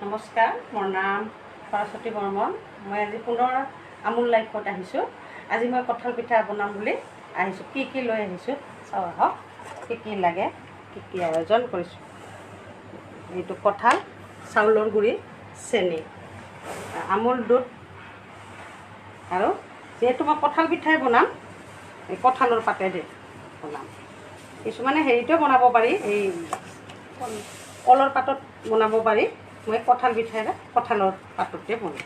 নমস্কাৰ, মোৰ নাম সৰস্বতী বৰ্মন। মই আজি পুনৰ আমুল লাইফত আহিছোঁ। আজি মই কঁঠাল পিঠা বনাম বুলি আহিছোঁ। কি লৈ আহিছোঁ চাওঁ আহক। কি লাগে, কি আয়োজন কৰিছোঁ। এইটো কঁঠাল, চাউলৰ গুড়ি, চেনি, আমুল দুধ আৰু যিহেতু মই কঁঠাল পিঠাই বনাম, এই কঁঠালৰ পাতেৰে বনাম। কিছুমানে হেৰিতেও বনাব পাৰি, এই কলৰ পাতত বনাব পাৰি। মই কঁঠাল পিঠাৰে কঁঠালৰ পাততে বনাম।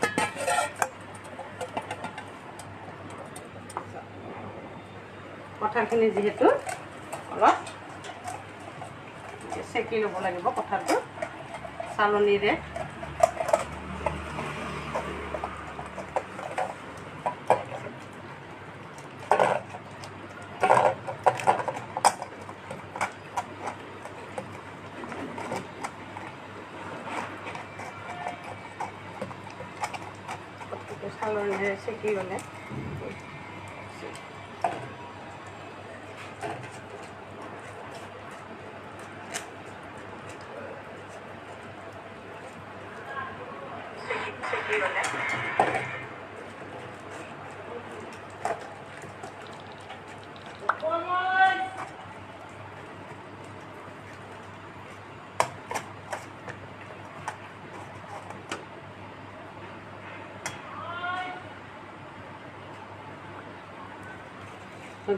কঁঠালখিনি যিহেতু অলপ চেকি ল'ব লাগিব, কঁঠালটো চালনীৰে। চালনীৰে চেকি ল'লে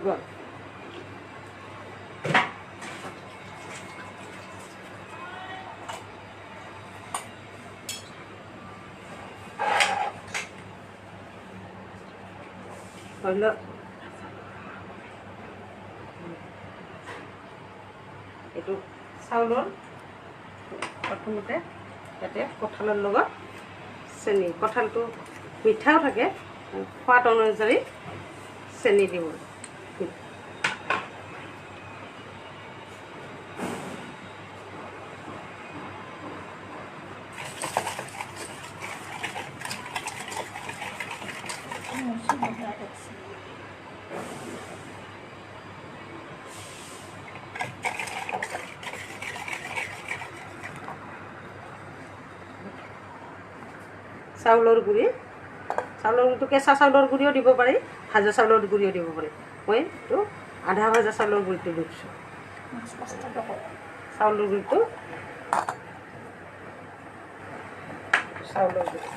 গ'ল। ধৰি লওক এইটো চাউলৰ প্ৰথমতে ইয়াতে কঁঠালৰ লগত চেনি, কঁঠালটো মিঠাও থাকে, সোৱাদ অনুযায়ী চেনি দিব। চাউলৰ গুড়ি, কেঁচা চাউলৰ গুড়িও দিব পাৰি, ভাজা চাউলৰ গুড়িও দিব পাৰি। মই এইটো আধা ভাজা চাউলৰ গুড়িটো দিছোঁ। চাউলৰ গুড়িটো, চাউলৰ গুড়ি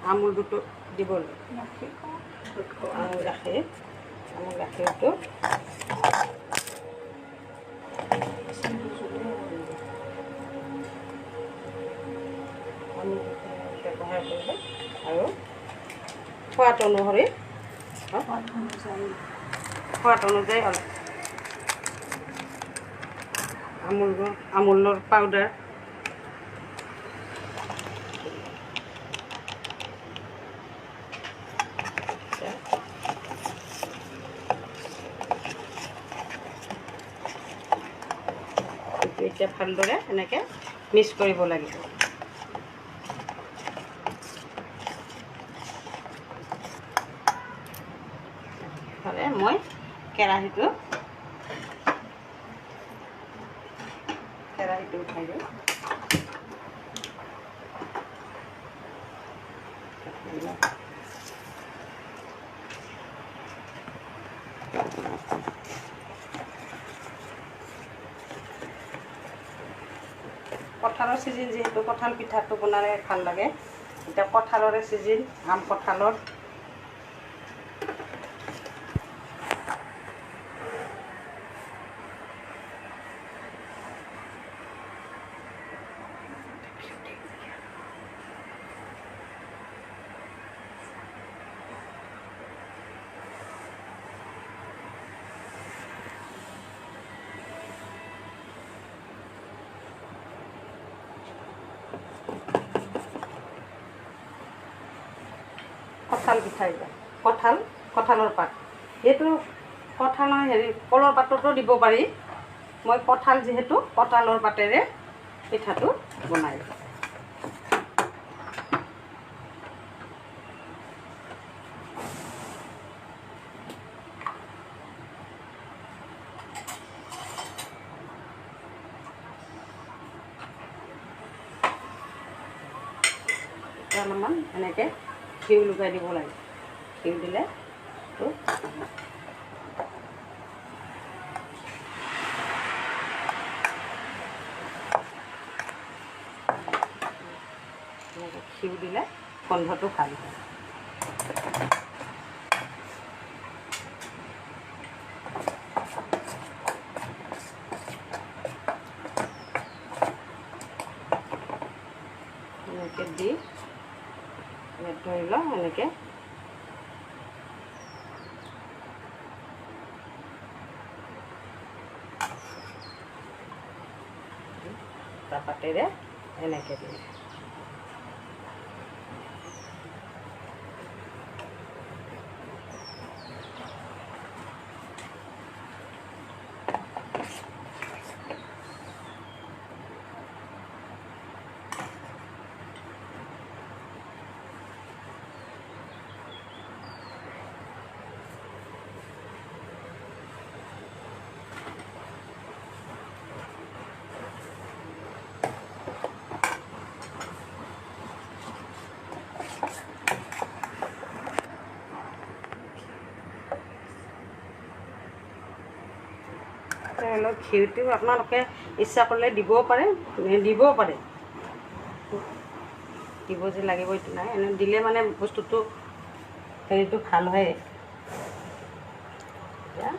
আমুল দুধটো দিব লাগে। আমুল গাখীৰটো ব্যৱহাৰ কৰিব আৰু সোৱাদ অনুসৰি অলপ আমুলৰ পাউডাৰ এতিয়া ভালদৰে এনেকৈ মিক্স কৰিব লাগিব। মই কেৰাহীটো উঠাই দিওঁ। কঁঠালৰ ছিজন, যিহেতু কঁঠাল পিঠাটো বনালে ভাল লাগে। এতিয়া কঁঠালৰে ছিজন, আম কঁঠালৰ। কঁঠাল পিঠা, কঁঠালৰ পাত, এইটো কঁঠালৰ কলৰ পাততো দিব পাৰি। মই কঁঠাল যিহেতু কঁঠালৰ পাতেৰে পিঠাটো বনাই অলপমান এনেকৈ ঘিউ লগাই দিব লাগে। ঘিউ দিলে ঘিউ দিলে গোন্ধটো ভাল হয়। এনেকৈ দি ধৰি লওঁ এনেকৈ পাতেৰে এনেকৈ দিয়ে। ঘিউটো আপোনালোকে ইচ্ছা কৰিলে দিবও পাৰে, নিদিবও পাৰে। দিব যে লাগিব এইটো নাই, এনে দিলে মানে বস্তুটো হেৰিটো ভাল হয়। এতিয়া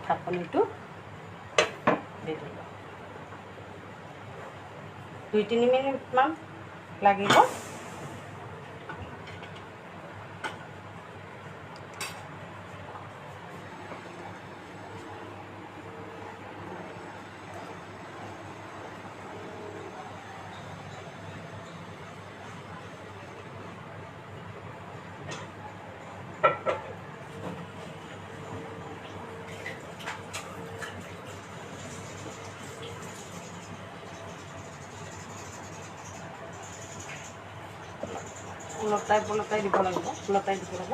ঢাকনিটো দি দিলোঁ। 2-3 মিনিটমান লাগিব। উলটাই দিব লাগিব, উলটাই দিব লাগিব।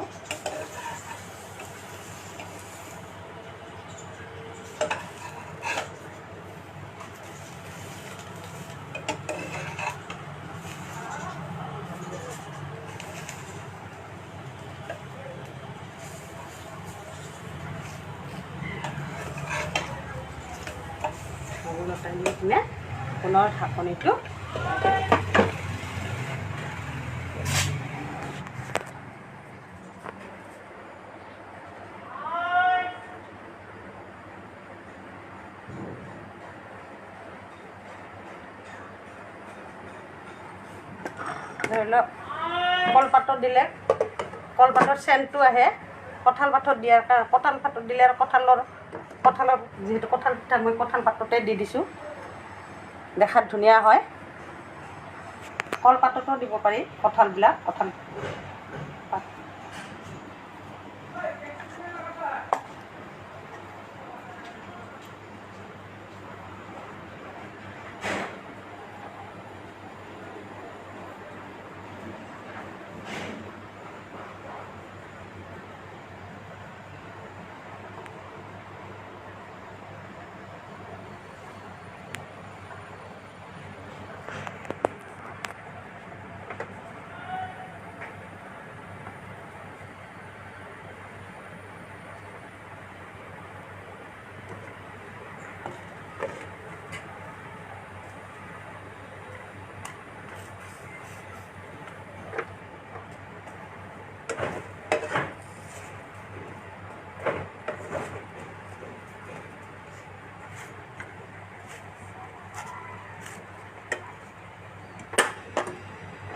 উলটাই দি কিনে পুনৰ ঢাকনিটো ধৰি লওক। কলপাতত দিলে কলপাতৰ চেণ্টটো আহে। কঁঠাল পাতত দিলে আৰু কঁঠালৰ যিহেতু কঁঠাল পিঠা মই কঁঠাল পাততে দি দিছোঁ, দেখাত ধুনীয়া হয়। কলপাততো দিব পাৰি কঁঠাল পাত।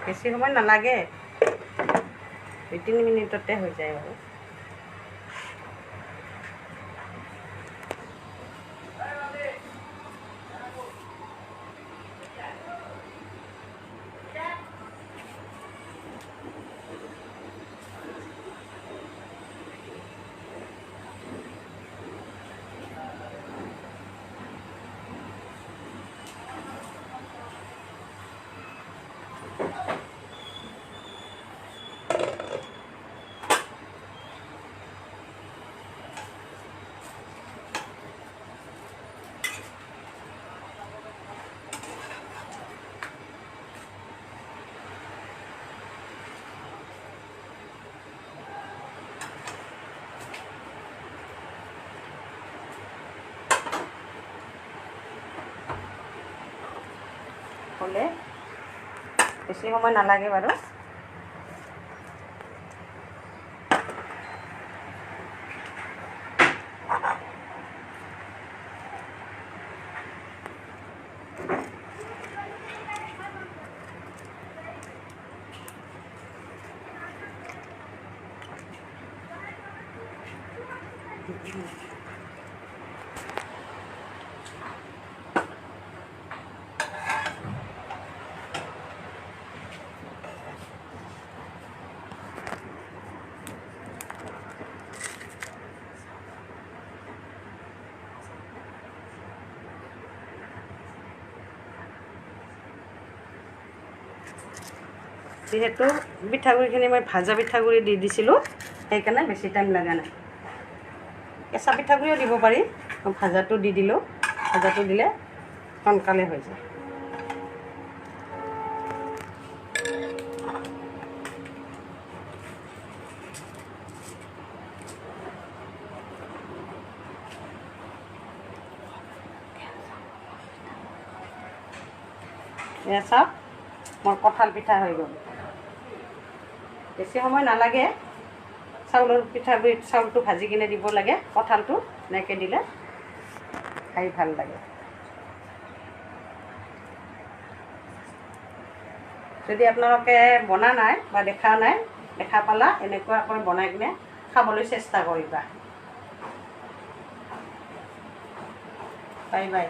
বেছি সময় নালাগে, 2-3 মিনিটতে হৈ যায় আৰু। হ'লে বেছি সময় নালাগে বাৰু। যিহেতু পিঠাগুড়িখিনি মই ভাজা পিঠাগুড়ি দি দিছিলোঁ সেইকাৰণে বেছি টাইম লগা নাই। কেঁচা পিঠাগুড়িও দিব পাৰি, ভাজাটো দি দিলোঁ, ভাজাটো দিলে সোনকালে হৈ যায়। এয়া চাওক মোৰ কঁঠাল পিঠা হৈ গ'ল। বেছি সময় নালাগে। চাউলৰ পিঠাগুড়িত চাউলটো ভাজি কিনে দিব লাগে, কঁঠালটো এনেকৈ দিলে খাই ভাল লাগে। যদি আপোনালোকে বনা নাই বা দেখা নাই, দেখা পালা এনেকুৱাকৈ বনাই কিনে খাবলৈ চেষ্টা কৰিবা। Bye bye.